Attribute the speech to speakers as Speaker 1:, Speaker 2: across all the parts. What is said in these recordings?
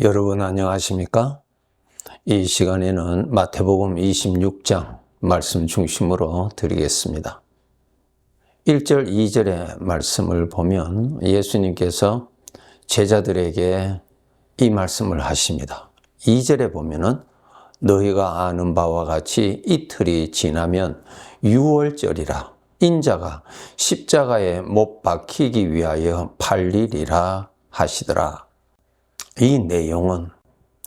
Speaker 1: 여러분 안녕하십니까? 이 시간에는 마태복음 26장 말씀 중심으로 드리겠습니다. 1절, 2절의 말씀을 보면 예수님께서 제자들에게 이 말씀을 하십니다. 2절에 보면은 너희가 아는 바와 같이 이틀이 지나면 유월절이라 인자가 십자가에 못 박히기 위하여 팔리리라 하시더라. 이 내용은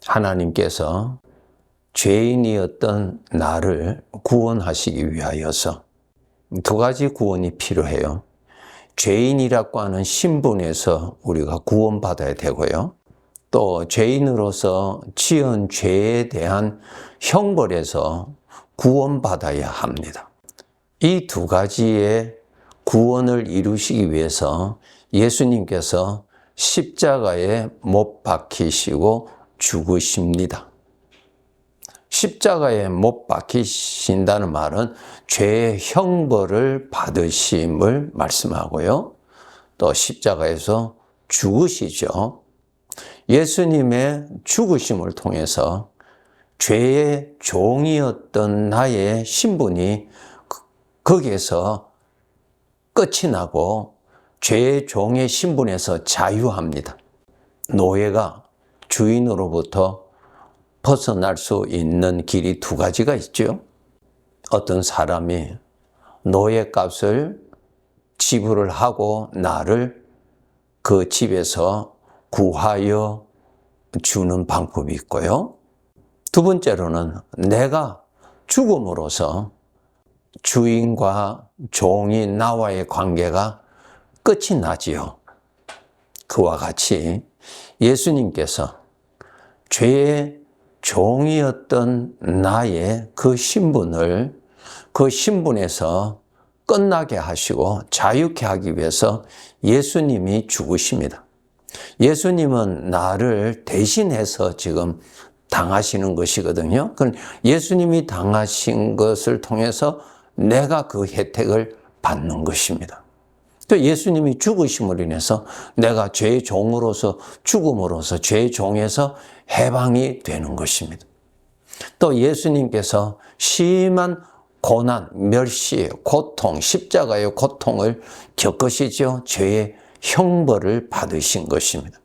Speaker 1: 하나님께서 죄인이었던 나를 구원하시기 위하여서 두 가지 구원이 필요해요. 죄인이라고 하는 신분에서 우리가 구원받아야 되고요. 또 죄인으로서 지은 죄에 대한 형벌에서 구원받아야 합니다. 이 두 가지의 구원을 이루시기 위해서 예수님께서 십자가에 못 박히시고 죽으십니다. 십자가에 못 박히신다는 말은 죄의 형벌을 받으심을 말씀하고요. 또 십자가에서 죽으시죠. 예수님의 죽으심을 통해서 죄의 종이었던 나의 신분이 거기에서 끝이 나고 죄의 종의 신분에서 자유합니다. 노예가 주인으로부터 벗어날 수 있는 길이 두 가지가 있죠. 어떤 사람이 노예값을 지불을 하고 나를 그 집에서 구하여 주는 방법이 있고요. 두 번째로는 내가 죽음으로써 주인과 종이 나와의 관계가 끝이 나지요. 그와 같이 예수님께서 죄의 종이었던 나의 그 신분을 그 신분에서 끝나게 하시고 자유케 하기 위해서 예수님이 죽으십니다. 예수님은 나를 대신해서 지금 당하시는 것이거든요. 그럼 예수님이 당하신 것을 통해서 내가 그 혜택을 받는 것입니다. 또 예수님이 죽으심으로 인해서 내가 죄의 종으로서 죽음으로써 죄의 종에서 해방이 되는 것입니다. 또 예수님께서 심한 고난, 멸시, 고통, 십자가의 고통을 겪으시죠. 죄의 형벌을 받으신 것입니다.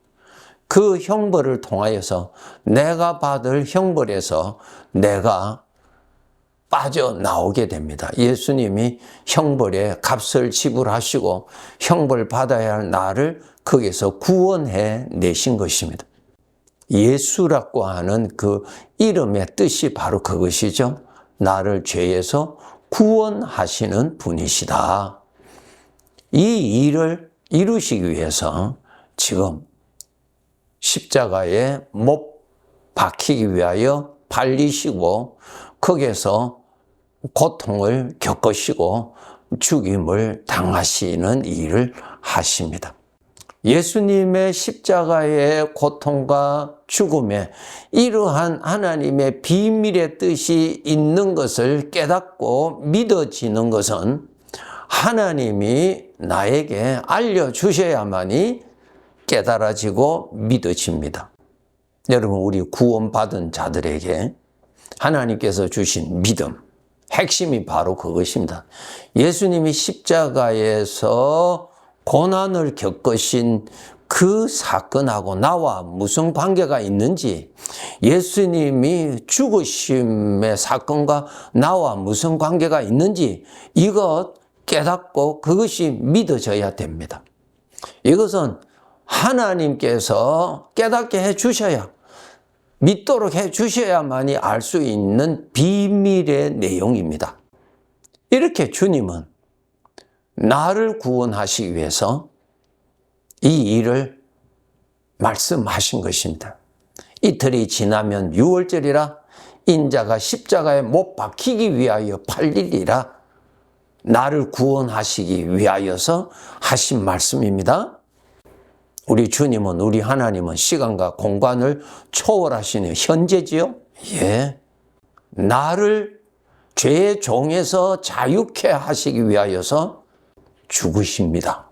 Speaker 1: 그 형벌을 통하여서 내가 받을 형벌에서 내가 빠져나오게 됩니다. 예수님이 형벌의 값을 지불하시고 형벌 받아야 할 나를 거기서 구원해 내신 것입니다. 예수라고 하는 그 이름의 뜻이 바로 그것이죠. 나를 죄에서 구원하시는 분이시다. 이 일을 이루시기 위해서 지금 십자가에 못 박히기 위하여 팔리시고 거기에서 고통을 겪으시고 죽임을 당하시는 일을 하십니다. 예수님의 십자가의 고통과 죽음에 이러한 하나님의 비밀의 뜻이 있는 것을 깨닫고 믿어지는 것은 하나님이 나에게 알려주셔야만이 깨달아지고 믿어집니다. 여러분, 우리 구원받은 자들에게 하나님께서 주신 믿음, 핵심이 바로 그것입니다. 예수님이 십자가에서 고난을 겪으신 그 사건하고 나와 무슨 관계가 있는지, 예수님이 죽으심의 사건과 나와 무슨 관계가 있는지 이것 깨닫고 그것이 믿어져야 됩니다. 이것은 하나님께서 깨닫게 해 주셔야, 믿도록 해 주셔야만이 알 수 있는 비밀의 내용입니다. 이렇게 주님은 나를 구원하시기 위해서 이 일을 말씀하신 것입니다. 이틀이 지나면 유월절이라 인자가 십자가에 못 박히기 위하여 팔리리라. 나를 구원하시기 위하여서 하신 말씀입니다. 우리 주님은, 우리 하나님은 시간과 공간을 초월하시는 현재지요? 예. 나를 죄의 종에서 자유케 하시기 위하여서 죽으십니다.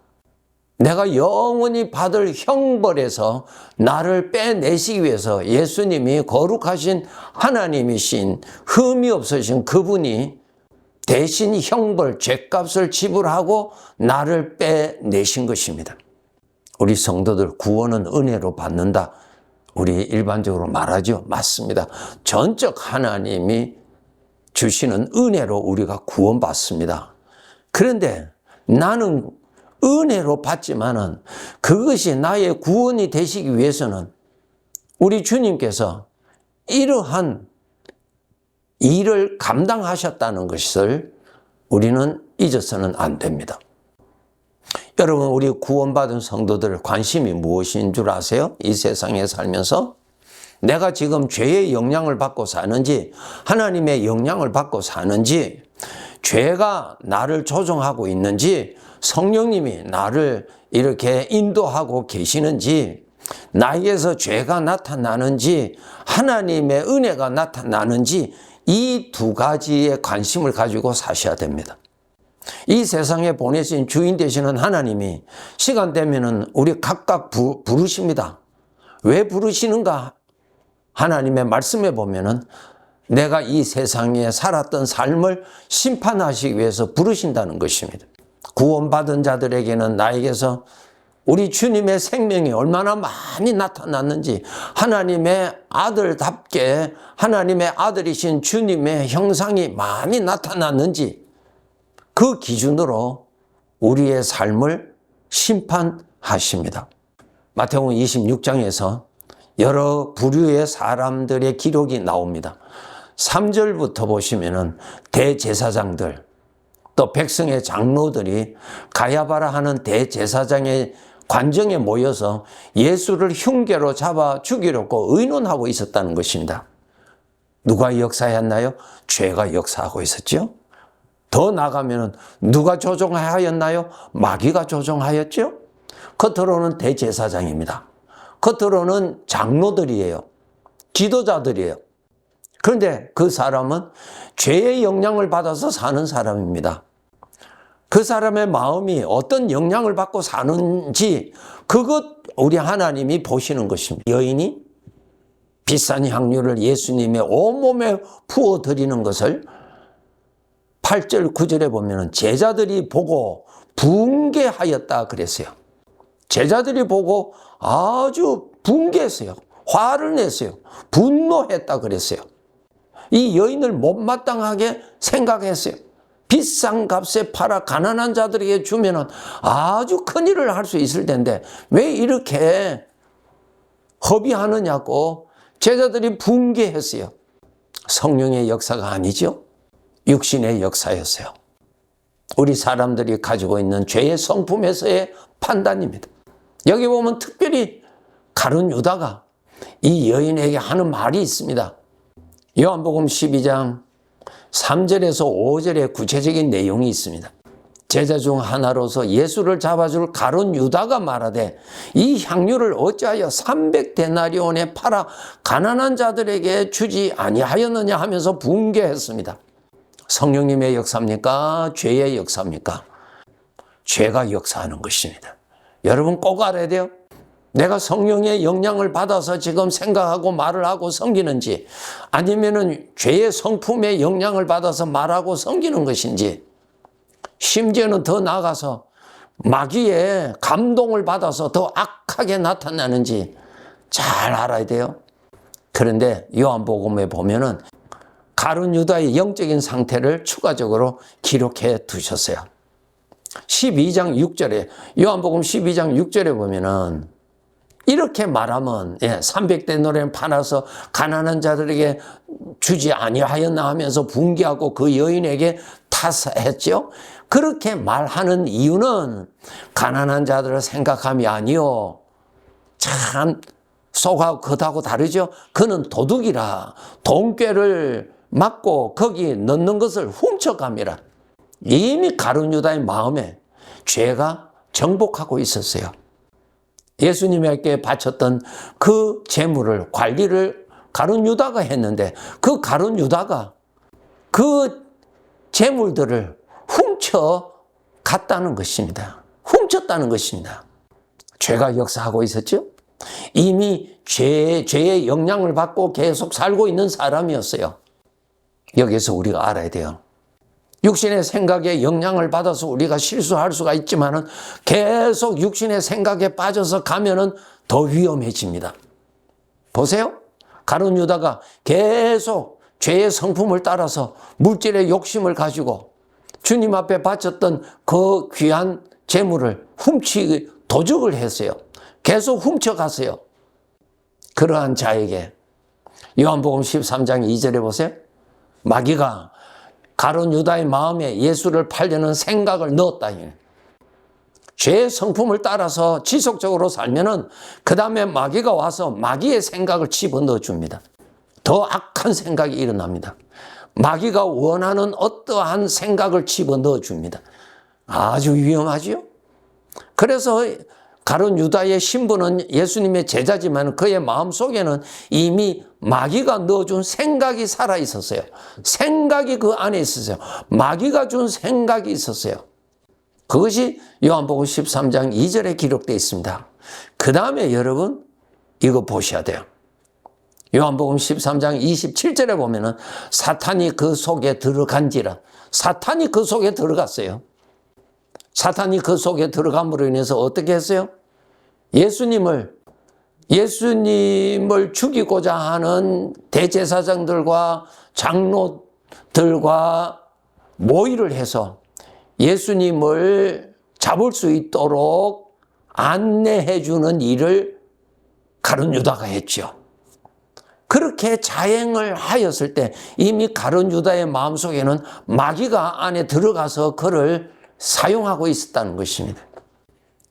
Speaker 1: 내가 영원히 받을 형벌에서 나를 빼내시기 위해서 예수님이 거룩하신 하나님이신 흠이 없으신 그분이 대신 형벌, 죗값을 지불하고 나를 빼내신 것입니다. 우리 성도들 구원은 은혜로 받는다. 우리 일반적으로 말하죠. 맞습니다. 전적 하나님이 주시는 은혜로 우리가 구원받습니다. 그런데 나는 은혜로 받지만은 그것이 나의 구원이 되시기 위해서는 우리 주님께서 이러한 일을 감당하셨다는 것을 우리는 잊어서는 안 됩니다. 여러분, 우리 구원받은 성도들 관심이 무엇인 줄 아세요? 이 세상에 살면서 내가 지금 죄의 영향을 받고 사는지 하나님의 영향을 받고 사는지 죄가 나를 조종하고 있는지 성령님이 나를 이렇게 인도하고 계시는지 나에게서 죄가 나타나는지 하나님의 은혜가 나타나는지 이 두 가지에 관심을 가지고 사셔야 됩니다. 이 세상에 보내신 주인 되시는 하나님이 시간 되면은 우리 각각 부르십니다. 왜 부르시는가? 하나님의 말씀에 보면은 내가 이 세상에 살았던 삶을 심판하시기 위해서 부르신다는 것입니다. 구원받은 자들에게는 나에게서 우리 주님의 생명이 얼마나 많이 나타났는지 하나님의 아들답게 하나님의 아들이신 주님의 형상이 많이 나타났는지 그 기준으로 우리의 삶을 심판하십니다. 마태복음 26장에서 여러 부류의 사람들의 기록이 나옵니다. 3절부터 보시면은 대제사장들 또 백성의 장로들이 가야바라 하는 대제사장의 관정에 모여서 예수를 흉계로 잡아 죽이려고 의논하고 있었다는 것입니다. 누가 역사했나요? 죄가 역사하고 있었죠. 더 나가면은 누가 조종하였나요? 마귀가 조종하였죠. 겉으로는 대제사장입니다. 겉으로는 장로들이에요. 지도자들이에요. 그런데 그 사람은 죄의 영향을 받아서 사는 사람입니다. 그 사람의 마음이 어떤 영향을 받고 사는지 그것 우리 하나님이 보시는 것입니다. 여인이 비싼 향유를 예수님의 온몸에 부어드리는 것을 8절 9절에 보면 제자들이 보고 붕괴하였다 그랬어요. 제자들이 보고 아주 붕괴했어요. 화를 냈어요. 분노했다 그랬어요. 이 여인을 못마땅하게 생각했어요. 비싼 값에 팔아 가난한 자들에게 주면은 아주 큰 일을 할 수 있을 텐데 왜 이렇게 허비하느냐고 제자들이 붕괴했어요. 성령의 역사가 아니죠. 육신의 역사였어요. 우리 사람들이 가지고 있는 죄의 성품에서의 판단입니다. 여기 보면 특별히 가룟 유다가 이 여인에게 하는 말이 있습니다. 요한복음 12장 3절에서 5절에 구체적인 내용이 있습니다. 제자 중 하나로서 예수를 잡아줄 가룟 유다가 말하되 이 향유를 어찌하여 300데나리온에 팔아 가난한 자들에게 주지 아니하였느냐 하면서 붕괴했습니다. 성령님의 역사입니까? 죄의 역사입니까? 죄가 역사하는 것입니다. 여러분 꼭 알아야 돼요. 내가 성령의 영향을 받아서 지금 생각하고 말을 하고 섬기는지 아니면은 죄의 성품의 영향을 받아서 말하고 섬기는 것인지 심지어는 더 나아가서 마귀의 감동을 받아서 더 악하게 나타나는지 잘 알아야 돼요. 그런데 요한복음에 보면은 가룟 유다의 영적인 상태를 추가적으로 기록해 두셨어요. 12장 6절에 요한복음 12장 6절에 보면은 이렇게 말하면 300데나리온 팔아서 가난한 자들에게 주지 아니하였나 하면서 붕괴하고 그 여인에게 타사했죠. 그렇게 말하는 이유는 가난한 자들을 생각함이 아니요. 참 속하고 겉하고 다르죠. 그는 도둑이라 돈꾀를 맞고 거기 넣는 것을 훔쳐갑니다. 이미 가룟 유다의 마음에 죄가 정복하고 있었어요. 예수님에게 바쳤던 그 재물을 관리를 가룟 유다가 했는데 그 가룟 유다가 그 재물들을 훔쳐 갔다는 것입니다. 훔쳤다는 것입니다. 죄가 역사하고 있었죠. 이미 죄의 영향을 받고 계속 살고 있는 사람이었어요. 여기서 우리가 알아야 돼요. 육신의 생각에 영향을 받아서 우리가 실수할 수가 있지만은 계속 육신의 생각에 빠져서 가면은 더 위험해집니다. 보세요. 가룟 유다가 계속 죄의 성품을 따라서 물질의 욕심을 가지고 주님 앞에 바쳤던 그 귀한 재물을 도적을 했어요. 계속 훔쳐갔어요. 그러한 자에게 요한복음 13장 2절에 보세요. 마귀가 가룟 유다의 마음에 예수를 팔려는 생각을 넣었다. 죄의 성품을 따라서 지속적으로 살면은 그 다음에 마귀가 와서 마귀의 생각을 집어넣어 줍니다. 더 악한 생각이 일어납니다. 마귀가 원하는 어떠한 생각을 집어넣어 줍니다. 아주 위험하지요. 그래서 가룟 유다의 신부는 예수님의 제자지만 그의 마음속에는 이미 마귀가 넣어준 생각이 살아 있었어요. 생각이 그 안에 있었어요. 마귀가 준 생각이 있었어요. 그것이 요한복음 13장 2절에 기록되어 있습니다. 그 다음에 여러분 이거 보셔야 돼요. 요한복음 13장 27절에 보면은 사탄이 그 속에 들어간지라. 사탄이 그 속에 들어갔어요. 사탄이 그 속에 들어감으로 인해서 어떻게 했어요? 예수님을 죽이고자 하는 대제사장들과 장로들과 모의를 해서 예수님을 잡을 수 있도록 안내해 주는 일을 가룟 유다가 했죠. 그렇게 자행을 하였을 때 이미 가룟 유다의 마음속에는 마귀가 안에 들어가서 그를 사용하고 있었다는 것입니다.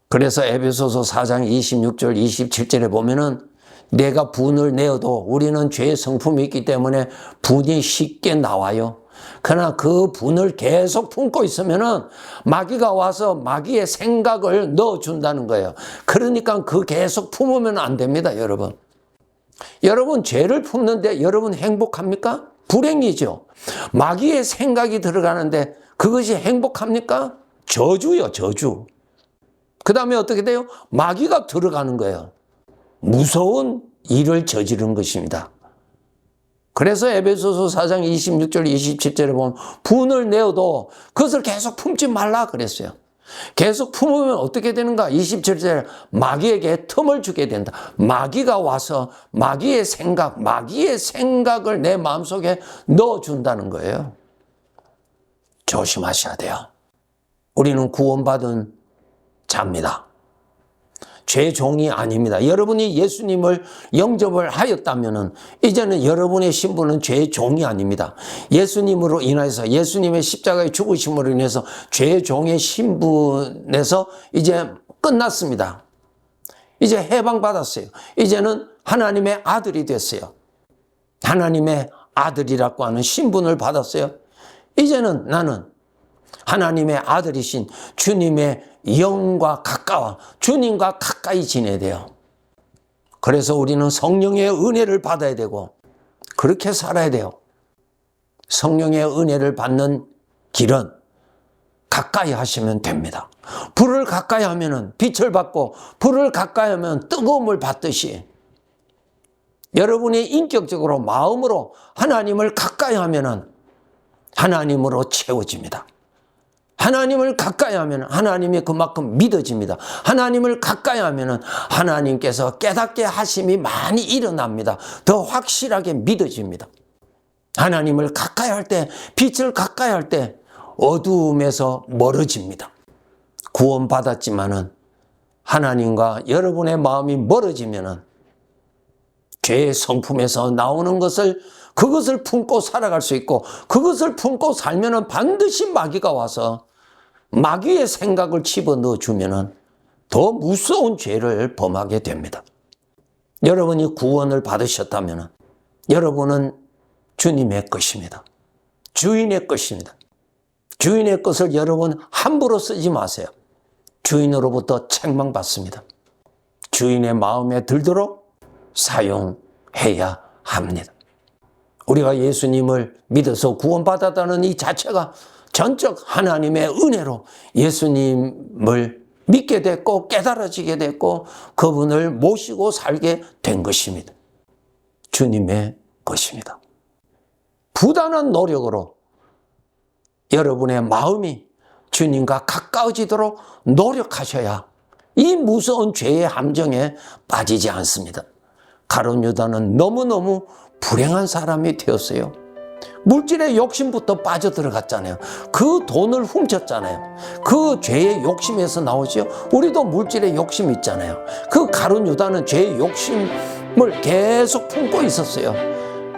Speaker 1: 그래서 에베소서 4장 26절 27절에 보면은 내가 분을 내어도 우리는 죄의 성품이 있기 때문에 분이 쉽게 나와요. 그러나 그 분을 계속 품고 있으면은 마귀가 와서 마귀의 생각을 넣어준다는 거예요. 그러니까 그 계속 품으면 안 됩니다, 여러분. 여러분 죄를 품는데 여러분 행복합니까? 불행이죠. 마귀의 생각이 들어가는데 그것이 행복합니까? 저주요, 저주. 그 다음에 어떻게 돼요? 마귀가 들어가는 거예요. 무서운 일을 저지른 것입니다. 그래서 에베소서 4장 26절 27절에 보면 분을 내어도 그것을 계속 품지 말라 그랬어요. 계속 품으면 어떻게 되는가? 27절에 마귀에게 틈을 주게 된다. 마귀가 와서 마귀의 생각을 내 마음속에 넣어준다는 거예요. 조심하셔야 돼요. 우리는 구원받은 자입니다. 죄 종이 아닙니다. 여러분이 예수님을 영접을 하였다면 이제는 여러분의 신분은 죄의 종이 아닙니다. 예수님으로 인해서 예수님의 십자가의 죽으심으로 인해서 죄의 종의 신분에서 이제 끝났습니다. 이제 해방받았어요. 이제는 하나님의 아들이 됐어요. 하나님의 아들이라고 하는 신분을 받았어요. 이제는 나는 하나님의 아들이신 주님의 영과 주님과 가까이 지내야 돼요. 그래서 우리는 성령의 은혜를 받아야 되고 그렇게 살아야 돼요. 성령의 은혜를 받는 길은 가까이 하시면 됩니다. 불을 가까이 하면 빛을 받고 불을 가까이 하면 뜨거움을 받듯이 여러분이 인격적으로 마음으로 하나님을 가까이 하면 하나님으로 채워집니다. 하나님을 가까이 하면 하나님이 그만큼 믿어집니다. 하나님을 가까이 하면 하나님께서 깨닫게 하심이 많이 일어납니다. 더 확실하게 믿어집니다. 하나님을 가까이 할 때, 빛을 가까이 할 때 어두움에서 멀어집니다. 구원받았지만은 하나님과 여러분의 마음이 멀어지면은 죄의 성품에서 나오는 그것을 품고 살아갈 수 있고 그것을 품고 살면은 반드시 마귀가 와서 마귀의 생각을 집어넣어 주면은 더 무서운 죄를 범하게 됩니다. 여러분이 구원을 받으셨다면은 여러분은 주님의 것입니다. 주인의 것입니다. 주인의 것을 여러분 함부로 쓰지 마세요. 주인으로부터 책망받습니다. 주인의 마음에 들도록 사용해야 합니다. 우리가 예수님을 믿어서 구원받았다는 이 자체가 전적 하나님의 은혜로 예수님을 믿게 됐고 깨달아지게 됐고 그분을 모시고 살게 된 것입니다. 주님의 것입니다. 부단한 노력으로 여러분의 마음이 주님과 가까워지도록 노력하셔야 이 무서운 죄의 함정에 빠지지 않습니다. 가룟 유다는 너무너무 불행한 사람이 되었어요. 물질의 욕심부터 빠져들어갔잖아요. 그 돈을 훔쳤잖아요. 그 죄의 욕심에서 나오죠. 우리도 물질의 욕심 있잖아요. 그 가룟 유다는 죄의 욕심을 계속 품고 있었어요.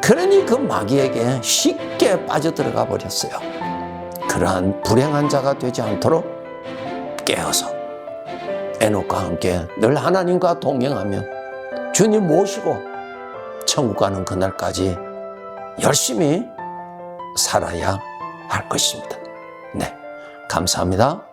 Speaker 1: 그러니 그 마귀에게 쉽게 빠져들어가 버렸어요. 그러한 불행한 자가 되지 않도록 깨어서 에녹과 함께 늘 하나님과 동행하며 주님 모시고 천국 가는 그날까지 열심히 살아야 할 것입니다. 네, 감사합니다.